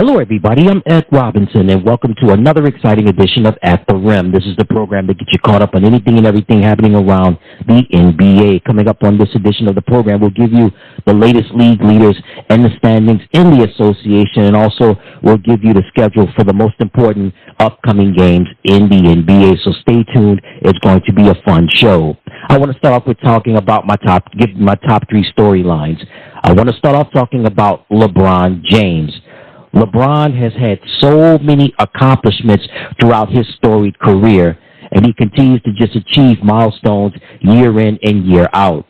Hello, everybody. I'm Ed Robinson, and welcome to another exciting edition of At the Rim. This is the program that gets you caught up on anything and everything happening around the NBA. Coming up on this edition of the program, we'll give you the latest league leaders and the standings in the association, and also we'll give you the schedule for the most important upcoming games in the NBA. So stay tuned. It's going to be a fun show. I want to start off with talking about my top three storylines. I want to start off talking about LeBron James. LeBron has had so many accomplishments throughout his storied career, and he continues to just achieve milestones year in and year out.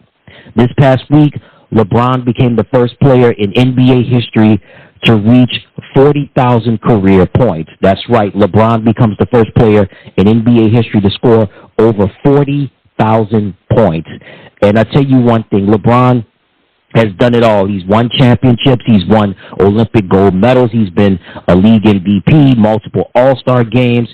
This past week, LeBron became the first player in NBA history to reach 40,000 career points. That's right, LeBron becomes the first player in NBA history to score over 40,000 points. And I tell you one thing, LeBron has done it all. He's won championships. He's won Olympic gold medals. He's been a league MVP, multiple All-Star games.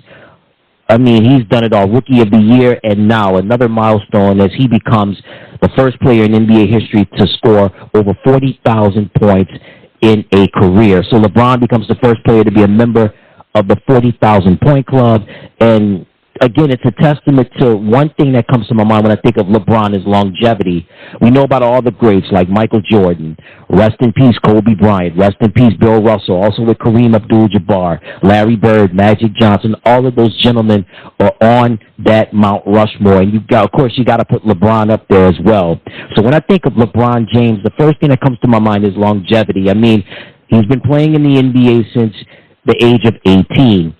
I mean, he's done it all. Rookie of the Year, and now another milestone as he becomes the first player in NBA history to score over 40,000 points in a career. So LeBron becomes the first player to be a member of the 40,000 point club, and again, it's a testament to one thing that comes to my mind when I think of LeBron is longevity. We know about all the greats like Michael Jordan, rest in peace Kobe Bryant, rest in peace Bill Russell, also with Kareem Abdul-Jabbar, Larry Bird, Magic Johnson. All of those gentlemen are on that Mount Rushmore, and of course, you got to put LeBron up there as well. So when I think of LeBron James, the first thing that comes to my mind is longevity. I mean, he's been playing in the NBA since the age of 18.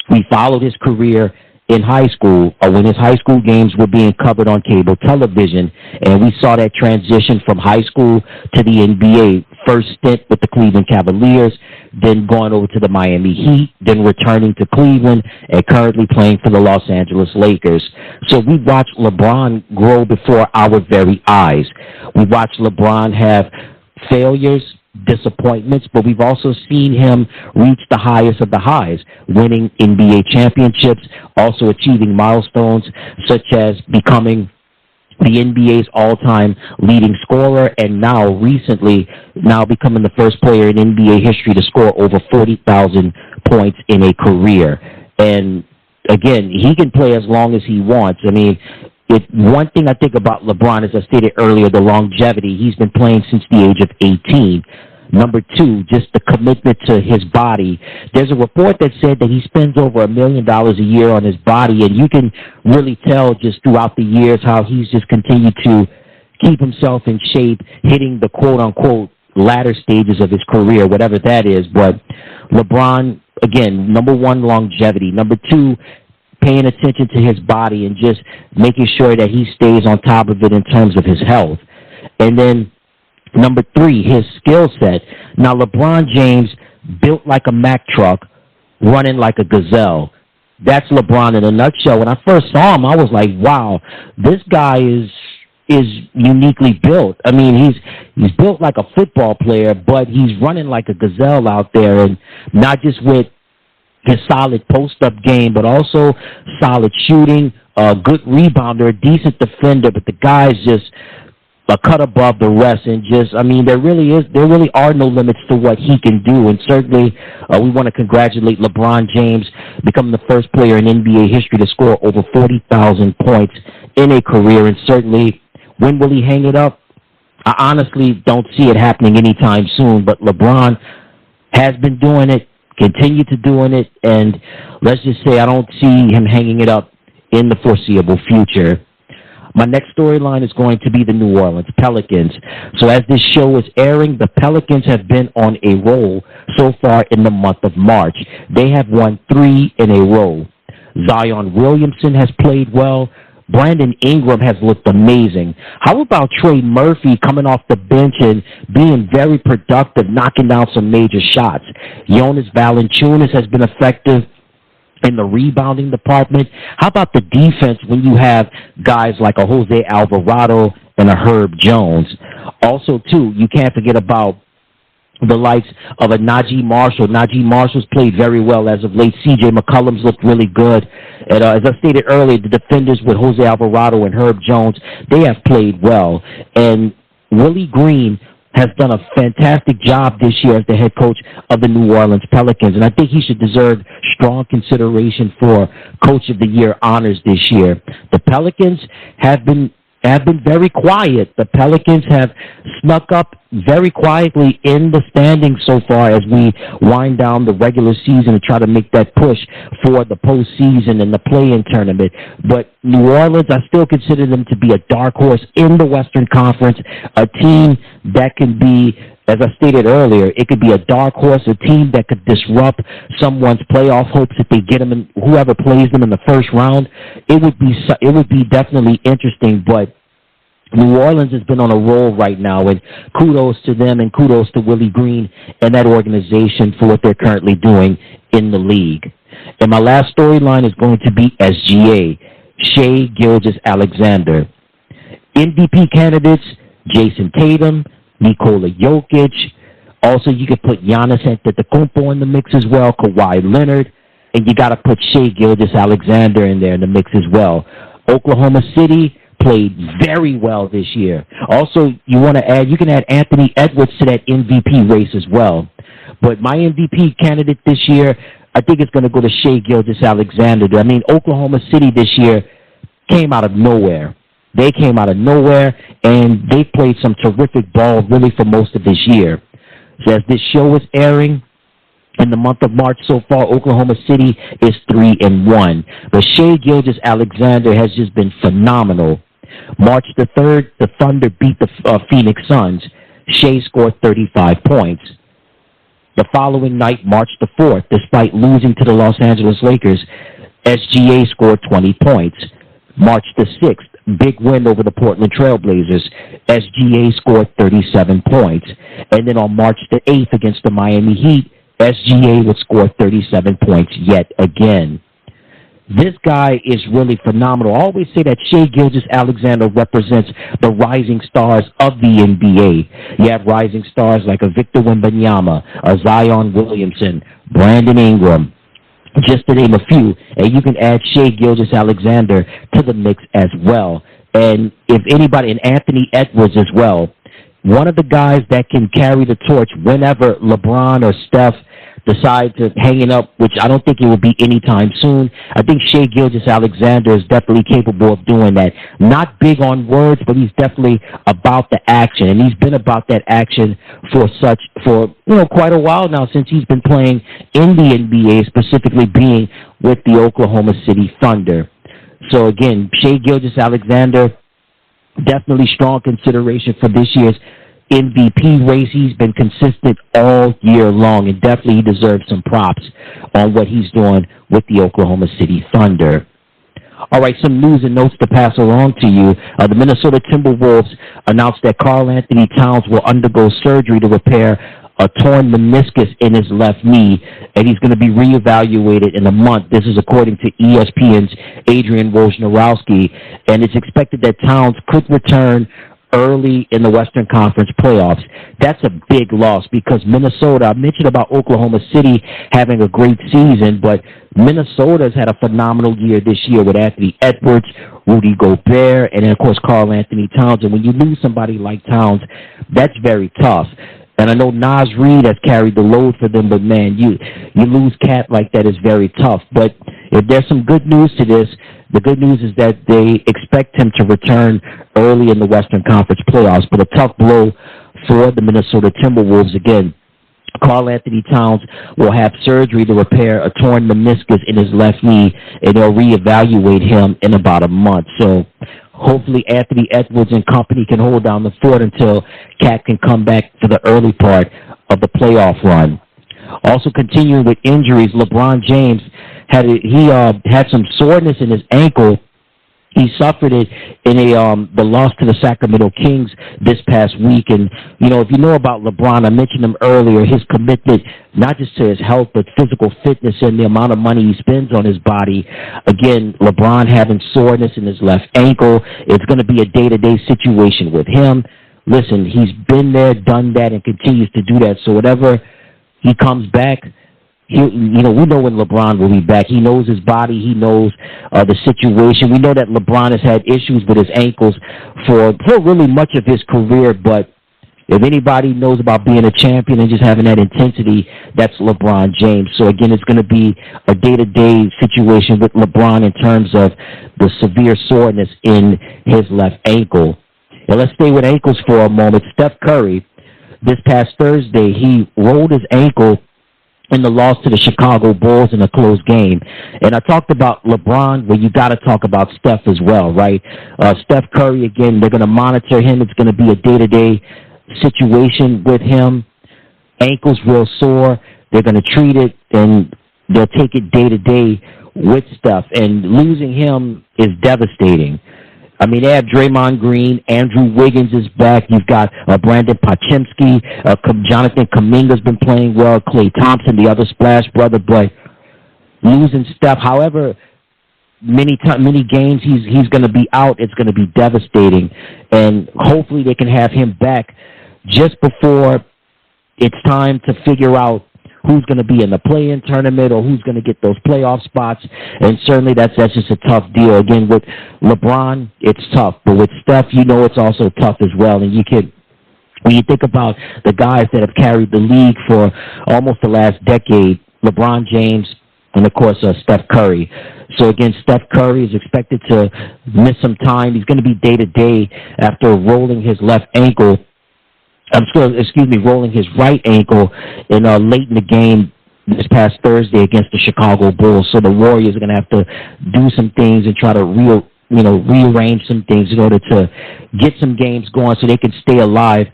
We followed his career in high school, when his high school games were being covered on cable television, and we saw that transition from high school to the NBA. First stint with the Cleveland Cavaliers, then going over to the Miami Heat, then returning to Cleveland, and currently playing for the Los Angeles Lakers. So we watched LeBron grow before our very eyes. We watched LeBron have failures, disappointments, but we've also seen him reach the highest of the highs, winning NBA championships, also achieving milestones such as becoming the NBA's all-time leading scorer, and now recently becoming the first player in NBA history to score over 40,000 points in a career. And again, he can play as long as he wants. I mean, one thing I think about LeBron, as I stated earlier, the longevity. He's been playing since the age of 18. Number two, just the commitment to his body. There's a report that said that he spends over $1 million a year on his body, and you can really tell just throughout the years how he's just continued to keep himself in shape, hitting the quote-unquote latter stages of his career, whatever that is. But LeBron, again, number one, longevity. Number two, paying attention to his body and just making sure that he stays on top of it in terms of his health. And then number three, his skill set. Now, LeBron James built like a Mack truck, running like a gazelle. That's LeBron in a nutshell. When I first saw him, I was like, wow, this guy is uniquely built. I mean, he's built like a football player, but he's running like a gazelle out there, and not just with his solid post-up game, but also solid shooting, a good rebounder, a decent defender, but the guy's just a cut above the rest, and just, I mean, there really are no limits to what he can do, and certainly we want to congratulate LeBron James becoming the first player in NBA history to score over 40,000 points in a career, and certainly, when will he hang it up? I honestly don't see it happening anytime soon, but LeBron has been doing it, continue to doing it, and let's just say I don't see him hanging it up in the foreseeable future. My next storyline is going to be the New Orleans Pelicans. So as this show is airing, the Pelicans have been on a roll so far in the month of March. They have won 3 in a row. Zion Williamson has played well. Brandon Ingram has looked amazing. How about Trey Murphy coming off the bench and being very productive, knocking down some major shots? Jonas Valanciunas has been effective in the rebounding department. How about the defense when you have guys like a Jose Alvarado and a Herb Jones? Also, too, you can't forget about the likes of a Najee Marshall. Najee Marshall's played very well as of late. C.J. McCollum's looked really good. And as I stated earlier, the defenders with Jose Alvarado and Herb Jones, they have played well. And Willie Green has done a fantastic job this year as the head coach of the New Orleans Pelicans, and I think he should deserve strong consideration for Coach of the Year honors this year. The Pelicans have been very quiet. The Pelicans have snuck up very quietly in the standings so far as we wind down the regular season and try to make that push for the postseason and the play-in tournament. But New Orleans, I still consider them to be a dark horse in the Western Conference, a team that can be, as I stated earlier, it could be a dark horse, a team that could disrupt someone's playoff hopes if they get them in, whoever plays them in the first round. It would be definitely interesting, but New Orleans has been on a roll right now, and kudos to them and kudos to Willie Green and that organization for what they're currently doing in the league. And my last storyline is going to be SGA, Shai Gilgeous-Alexander. MVP candidates, Jason Tatum, Nikola Jokic. Also, you could put Giannis Antetokounmpo in the mix as well, Kawhi Leonard, and you got to put Shai Gilgeous-Alexander in there in the mix as well. Oklahoma City played very well this year. Also, you can add Anthony Edwards to that MVP race as well. But my MVP candidate this year, I think it's going to go to Shai Gilgeous-Alexander. I mean, Oklahoma City this year came out of nowhere. They came out of nowhere, and they played some terrific ball really for most of this year. So as this show is airing, in the month of March so far, Oklahoma City is 3-1. But Shai Gilgeous-Alexander has just been phenomenal. March the 3rd, the Thunder beat the Phoenix Suns. Shai scored 35 points. The following night, March the 4th, despite losing to the Los Angeles Lakers, SGA scored 20 points. March the 6th, big win over the Portland Trail Blazers. SGA scored 37 points. And then on March the 8th against the Miami Heat, SGA would score 37 points yet again. This guy is really phenomenal. I always say that Shai Gilgeous-Alexander represents the rising stars of the NBA. You have rising stars like a Victor Wembanyama, a Zion Williamson, Brandon Ingram, just to name a few. And you can add Shai Gilgeous-Alexander to the mix as well. And if anybody, and Anthony Edwards as well, one of the guys that can carry the torch whenever LeBron or Steph decide to hang it up, which I don't think it will be anytime soon. I think Shai Gilgeous-Alexander is definitely capable of doing that. Not big on words, but he's definitely about the action, and he's been about that action for quite a while now, since he's been playing in the NBA, specifically being with the Oklahoma City Thunder. So again, Shai Gilgeous-Alexander, definitely strong consideration for this year's MVP race. He's been consistent all year long, and definitely he deserves some props on what he's doing with the Oklahoma City Thunder. All right, some news and notes to pass along to you. The Minnesota Timberwolves announced that Karl-Anthony Towns will undergo surgery to repair a torn meniscus in his left knee, and he's going to be reevaluated in a month. This is according to ESPN's Adrian Wojnarowski, and it's expected that Towns could return early in the Western Conference playoffs. That's a big loss because Minnesota, I mentioned about Oklahoma City having a great season, but Minnesota's had a phenomenal year this year with Anthony Edwards, Rudy Gobert, and then, of course, Karl-Anthony Towns. And when you lose somebody like Towns, that's very tough. And I know Naz Reid has carried the load for them, but, man, you lose Cat like that is very tough. But if there's some good news to this, the good news is that they expect him to return early in the Western Conference playoffs, but a tough blow for the Minnesota Timberwolves. Again, Karl-Anthony Towns will have surgery to repair a torn meniscus in his left knee, and they'll reevaluate him in about a month. So hopefully Anthony Edwards and company can hold down the fort until Cat can come back for the early part of the playoff run. Also continuing with injuries, LeBron James had some soreness in his ankle. He suffered it in the loss to the Sacramento Kings this past week. And, if you know about LeBron, I mentioned him earlier, his commitment not just to his health, but physical fitness and the amount of money he spends on his body. Again, LeBron having soreness in his left ankle. It's going to be a day-to-day situation with him. Listen, he's been there, done that, and continues to do that. So whatever he comes back, we know when LeBron will be back. He knows his body. He knows the situation. We know that LeBron has had issues with his ankles for really much of his career, but If anybody knows about being a champion and just having that intensity, that's LeBron James. So again, it's going to be a day-to-day situation with LeBron in terms of the severe soreness in his left ankle. And let's stay with ankles for a moment. Steph Curry, this past Thursday, he rolled his ankle in the loss to the Chicago Bulls in a close game. And I talked about LeBron, well, you got to talk about Steph as well, right? Steph Curry, again, they're going to monitor him. It's going to be a day-to-day situation with him. Ankles real sore. They're going to treat it, and they'll take it day-to-day with Steph. And losing him is devastating. I mean, they have Draymond Green, Andrew Wiggins is back. You've got Brandon Podziemski, Jonathan Kuminga's been playing well, Klay Thompson, the other Splash brother. But losing Steph, however many games he's going to be out, it's going to be devastating. And hopefully they can have him back just before it's time to figure out who's going to be in the play-in tournament or who's going to get those playoff spots. And certainly that's just a tough deal. Again, with LeBron, it's tough. But with Steph, you know it's also tough as well. And when you think about the guys that have carried the league for almost the last decade, LeBron James and, of course, Steph Curry. So, again, Steph Curry is expected to miss some time. He's going to be day-to-day after rolling his left ankle. Rolling his right ankle late in the game this past Thursday against the Chicago Bulls. So the Warriors are going to have to do some things and try to rearrange some things in order to get some games going so they can stay alive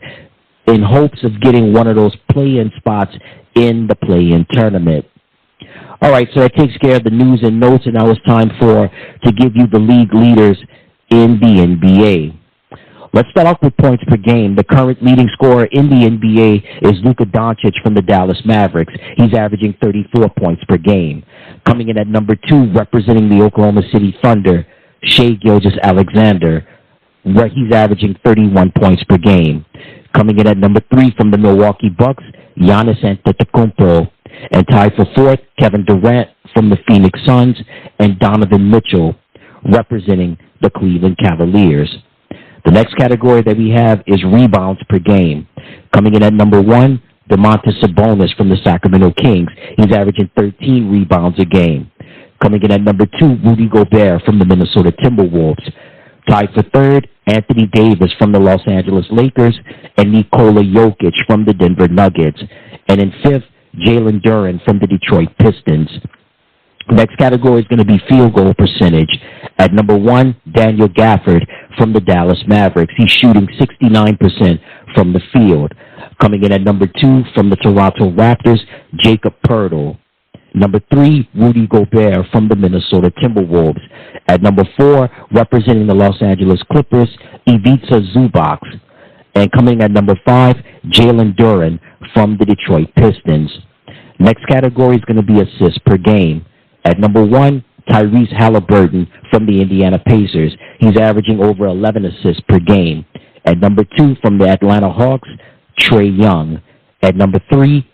in hopes of getting one of those play-in spots in the play-in tournament. All right, so that takes care of the news and notes, and now it's time to give you the league leaders in the NBA. Let's start off with points per game. The current leading scorer in the NBA is Luka Doncic from the Dallas Mavericks. He's averaging 34 points per game. Coming in at number 2, representing the Oklahoma City Thunder, Shai Gilgeous-Alexander, where he's averaging 31 points per game. Coming in at number 3 from the Milwaukee Bucks, Giannis Antetokounmpo. And tied for 4th, Kevin Durant from the Phoenix Suns, and Donovan Mitchell, representing the Cleveland Cavaliers. The next category that we have is rebounds per game. Coming in at number 1, Domantas Sabonis from the Sacramento Kings. He's averaging 13 rebounds a game. Coming in at number 2, Rudy Gobert from the Minnesota Timberwolves. Tied for 3rd, Anthony Davis from the Los Angeles Lakers, and Nikola Jokic from the Denver Nuggets. And in 5th, Jalen Duren from the Detroit Pistons. Next category is going to be field goal percentage. At number 1, Daniel Gafford from the Dallas Mavericks. He's shooting 69% from the field. Coming in at number 2 from the Toronto Raptors, Jakob Poeltl. Number 3, Rudy Gobert from the Minnesota Timberwolves. At number 4, representing the Los Angeles Clippers, Ivica Zubac. And coming at number 5, Jalen Duren from the Detroit Pistons. Next category is going to be assists per game. At number 1, Tyrese Halliburton from the Indiana Pacers. He's averaging over 11 assists per game. At number 2, from the Atlanta Hawks, Trae Young. At number 3,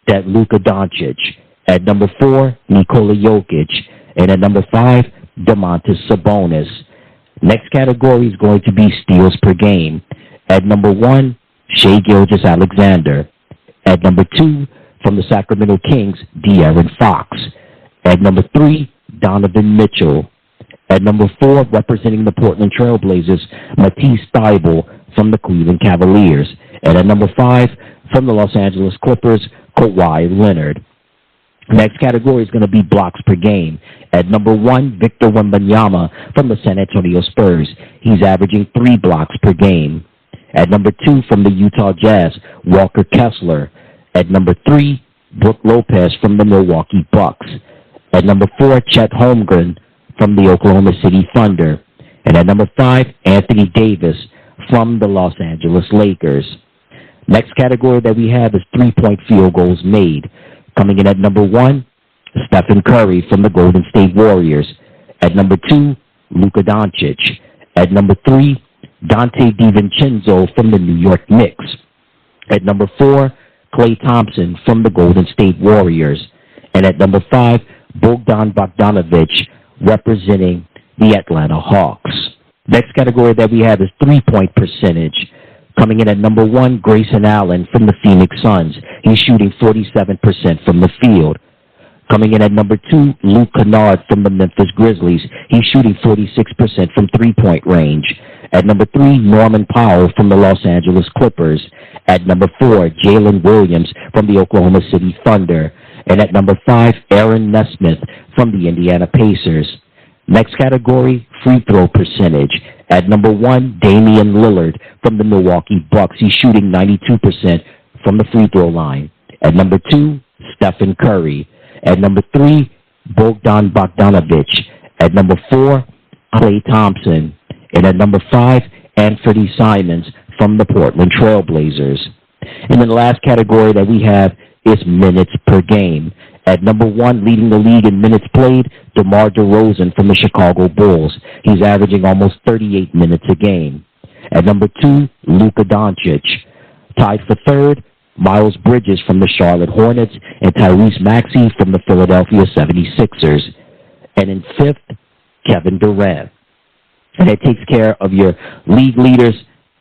that Luka Doncic. At number 4, Nikola Jokic. And at number 5, Domantas Sabonis. Next category is going to be steals per game. At number 1, Shai Gilgeous-Alexander. At number 2, from the Sacramento Kings, De'Aaron Fox. At number 3, Donovan Mitchell. At number 4, representing the Portland Trail Blazers, Matisse Thybulle from the Cleveland Cavaliers. And at number 5, from the Los Angeles Clippers, Kawhi Leonard. Next category is going to be blocks per game. At number 1, Victor Wembanyama from the San Antonio Spurs. He's averaging 3 blocks per game. At number 2, from the Utah Jazz, Walker Kessler. At number 3, Brook Lopez from the Milwaukee Bucks. At number 4, Chet Holmgren from the Oklahoma City Thunder. And at number 5, Anthony Davis from the Los Angeles Lakers. Next category that we have is three-point field goals made. Coming in at number 1, Stephen Curry from the Golden State Warriors. At number 2, Luka Doncic. At number 3, Dante DiVincenzo from the New York Knicks. At number 4, Klay Thompson from the Golden State Warriors. And at number 5, Bogdan Bogdanovic representing the Atlanta Hawks. Next category that we have is three-point percentage. Coming in at number 1, Grayson Allen from the Phoenix Suns. He's shooting 47% from the field. Coming in at number 2, Luke Kennard from the Memphis Grizzlies. He's shooting 46% from three-point range. At number 3, Norman Powell from the Los Angeles Clippers. At number 4, Jalen Williams from the Oklahoma City Thunder. And at number 5, Aaron Nesmith from the Indiana Pacers. Next category, free throw percentage. At number 1, Damian Lillard from the Milwaukee Bucks. He's shooting 92% from the free throw line. At number 2, Stephen Curry. At number 3, Bogdan Bogdanovic. At number 4, Klay Thompson. And at number 5, Anthony Simons from the Portland Trail Blazers. And then the last category that we have is minutes per game. At number 1, leading the league in minutes played, DeMar DeRozan from the Chicago Bulls. He's averaging almost 38 minutes a game. At number 2, Luka Doncic. Tied for third, Miles Bridges from the Charlotte Hornets and Tyrese Maxey from the Philadelphia 76ers. And in fifth, Kevin Durant. And that takes care of your league leaders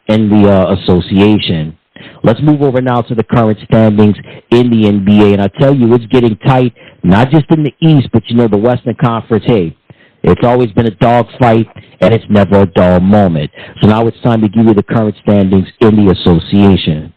in the association. Let's move over now to the current standings in the NBA. And I tell you, it's getting tight, not just in the East, but you know, the Western Conference, hey, it's always been a dogfight, and it's never a dull moment. So now it's time to give you the current standings in the association.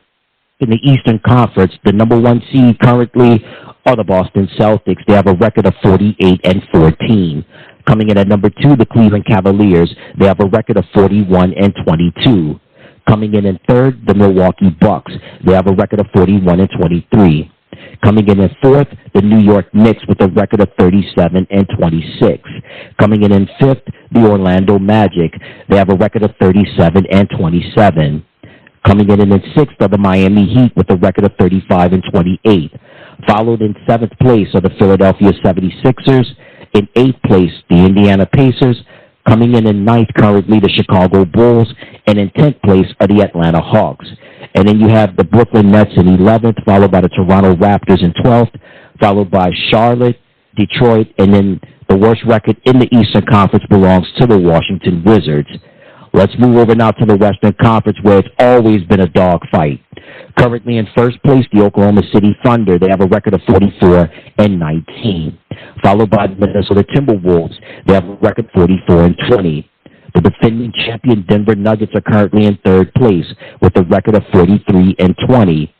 In the Eastern Conference, the number 1 seed currently are the Boston Celtics. They have a record of 48-14. Coming in at number 2, the Cleveland Cavaliers. They have a record of 41-22. Coming in third, the Milwaukee Bucks. They have a record of 41-23. Coming in fourth, the New York Knicks with a record of 37-26. Coming in fifth, the Orlando Magic. They have a record of 37-27. Coming in sixth are the Miami Heat with a record of 35-28. Followed in seventh place are the Philadelphia 76ers. In eighth place, the Indiana Pacers. Coming in ninth, currently, the Chicago Bulls. And in 10th place are the Atlanta Hawks. And then you have the Brooklyn Nets in 11th, followed by the Toronto Raptors in 12th, followed by Charlotte, Detroit, and then the worst record in the Eastern Conference belongs to the Washington Wizards. Let's move over now to the Western Conference, where it's always been a dogfight. Currently in first place, the Oklahoma City Thunder. They have a record of 44-19. Followed by the Minnesota Timberwolves. They have a record 44-20. The defending champion Denver Nuggets are currently in third place with a record of 43-20.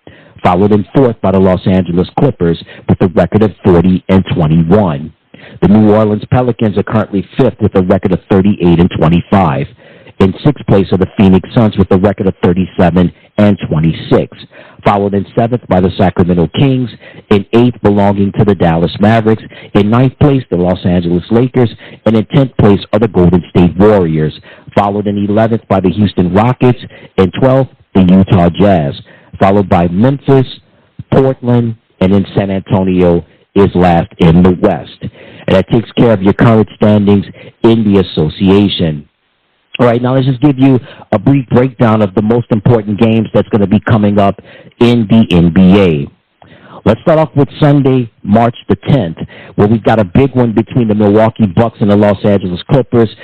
Followed in fourth by the Los Angeles Clippers with a record of 40-21. The New Orleans Pelicans are currently fifth with a record of 38-25. In sixth place are the Phoenix Suns with a record of 37-26. Followed in seventh by the Sacramento Kings. In eighth, belonging to the Dallas Mavericks. In ninth place, the Los Angeles Lakers. And in 10th place are the Golden State Warriors. Followed in 11th by the Houston Rockets. In 12th, the Utah Jazz. Followed by Memphis, Portland, and then San Antonio is last in the West. And that takes care of your current standings in the association. All right, now let's just give you a brief breakdown of the most important games that's going to be coming up in the NBA. Let's start off with Sunday, March the 10th, where we've got a big one between the Milwaukee Bucks and the Los Angeles Clippers.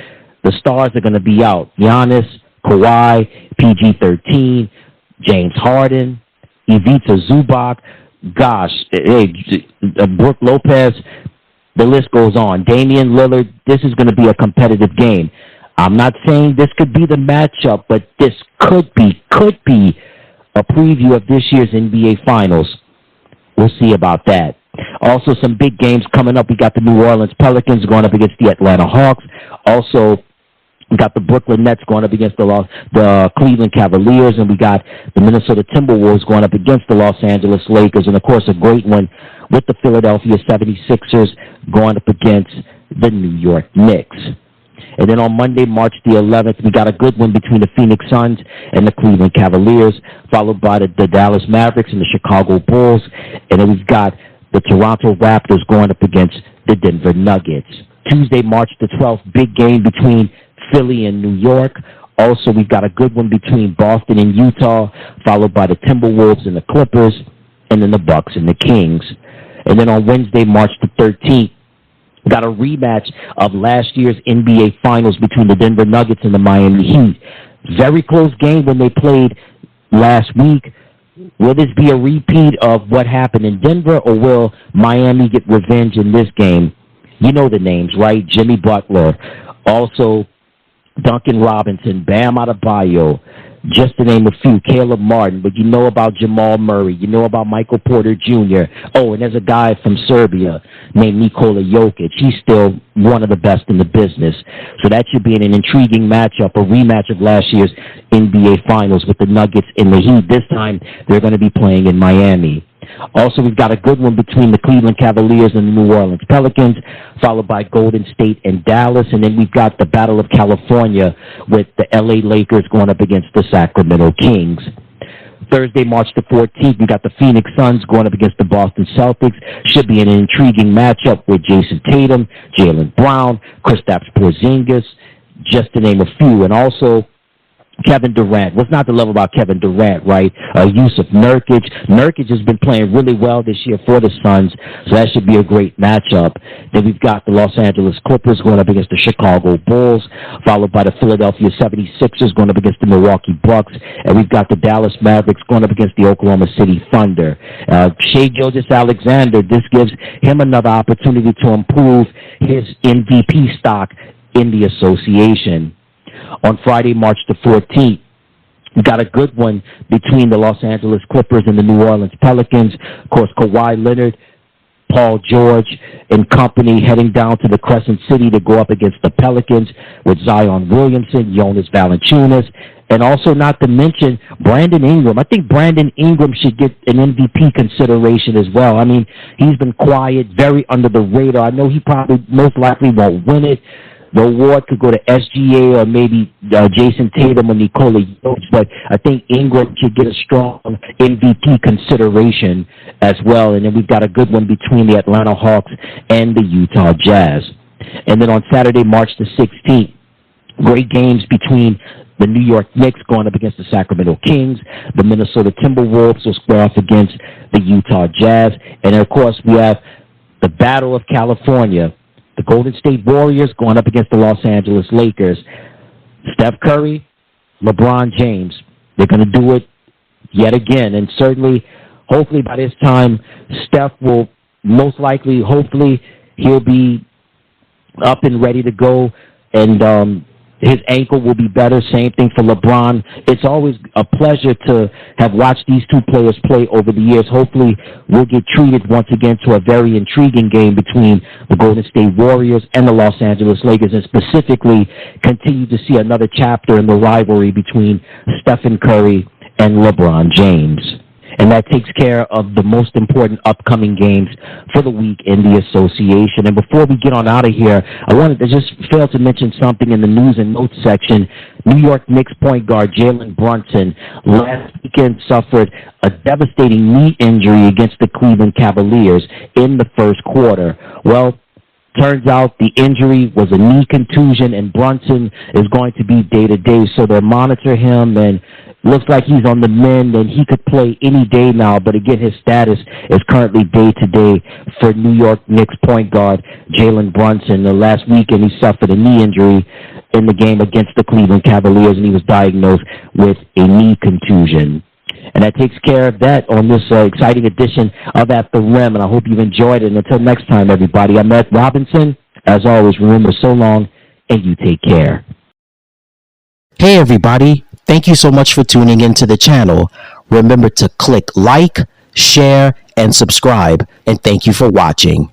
The stars are going to be out. Giannis, Kawhi, PG-13, James Harden, Ivica Zubac, gosh, Brook Lopez, the list goes on. Damian Lillard, this is going to be a competitive game. I'm not saying this could be the matchup, but this could be a preview of this year's NBA Finals. We'll see about that. Also, some big games coming up. We got the New Orleans Pelicans going up against the Atlanta Hawks. Also, we got the Brooklyn Nets going up against the Cleveland Cavaliers, and we got the Minnesota Timberwolves going up against the Los Angeles Lakers, and, of course, a great one with the Philadelphia 76ers going up against the New York Knicks. And then on Monday, March the 11th, we got a good one between the Phoenix Suns and the Cleveland Cavaliers, followed by the Dallas Mavericks and the Chicago Bulls. And then we've got the Toronto Raptors going up against the Denver Nuggets. Tuesday, March the 12th, big game between Philly and New York. Also, we've got a good one between Boston and Utah, followed by the Timberwolves and the Clippers, and then the Bucks and the Kings. And then on Wednesday, March the 13th, got a rematch of last year's NBA Finals between the Denver Nuggets and the Miami Heat. Very close game when they played last week. Will this be a repeat of what happened in Denver, or will Miami get revenge in this game? You know the names, right? Jimmy Butler, also Duncan Robinson, Bam Adebayo, just to name a few, Caleb Martin, but you know about Jamal Murray, you know about Michael Porter Jr. Oh, and there's a guy from Serbia named Nikola Jokic. He's still one of the best in the business. So that should be an intriguing matchup, a rematch of last year's NBA Finals with the Nuggets and the Heat. This time, they're going to be playing in Miami. Also, we've got a good one between the Cleveland Cavaliers and the New Orleans Pelicans, followed by Golden State and Dallas. And then we've got the Battle of California with the LA Lakers going up against the Sacramento Kings. Thursday, March the 14th, we got the Phoenix Suns going up against the Boston Celtics. Should be an intriguing matchup with Jason Tatum, Jaylen Brown, Kristaps Porzingis, just to name a few. And also Kevin Durant. What's not to love about Kevin Durant, right? Yusuf Nurkic. Nurkic has been playing really well this year for the Suns, so that should be a great matchup. Then we've got the Los Angeles Clippers going up against the Chicago Bulls, followed by the Philadelphia 76ers going up against the Milwaukee Bucks, and we've got the Dallas Mavericks going up against the Oklahoma City Thunder. Shai Gilgeous-Alexander, this gives him another opportunity to improve his MVP stock in the association. On Friday, March the 14th, we got a good one between the Los Angeles Clippers and the New Orleans Pelicans. Of course, Kawhi Leonard, Paul George, and company heading down to the Crescent City to go up against the Pelicans with Zion Williamson, Jonas Valanciunas, and also not to mention Brandon Ingram. I think Brandon Ingram should get an MVP consideration as well. I mean, he's been quiet, very under the radar. I know he probably most likely won't win it. The award could go to SGA or maybe Jason Tatum or Nikola Jokic, but I think Ingram should get a strong MVP consideration as well. And then we've got a good one between the Atlanta Hawks and the Utah Jazz. And then on Saturday, March the 16th, great games between the New York Knicks going up against the Sacramento Kings. The Minnesota Timberwolves will square off against the Utah Jazz. And, of course, we have the Battle of California. The Golden State Warriors going up against the Los Angeles Lakers. Steph Curry, LeBron James. They're going to do it yet again. And certainly, hopefully by this time, Steph will most likely, hopefully, he'll be up and ready to go. And his ankle will be better. Same thing for LeBron. It's always a pleasure to have watched these two players play over the years. Hopefully, we'll get treated once again to a very intriguing game between the Golden State Warriors and the Los Angeles Lakers, and specifically continue to see another chapter in the rivalry between Stephen Curry and LeBron James. And that takes care of the most important upcoming games for the week in the association. And before we get on out of here, I wanted to just fail to mention something in the news and notes section. New York Knicks point guard Jalen Brunson last weekend suffered a devastating knee injury against the Cleveland Cavaliers in the first quarter. Well, turns out the injury was a knee contusion, and Brunson is going to be day-to-day, so they'll monitor him, and looks like he's on the mend, and he could play any day now. But again, his status is currently day-to-day for New York Knicks point guard Jalen Brunson. The last weekend, he suffered a knee injury in the game against the Cleveland Cavaliers, and he was diagnosed with a knee contusion. And that takes care of that on this exciting edition of At the Rim, and I hope you've enjoyed it. And until next time, everybody, I'm Ed Robinson. As always, remember, so long, and you take care. Hey, everybody. Thank you so much for tuning into the channel. Remember to click like, share, and subscribe, and thank you for watching.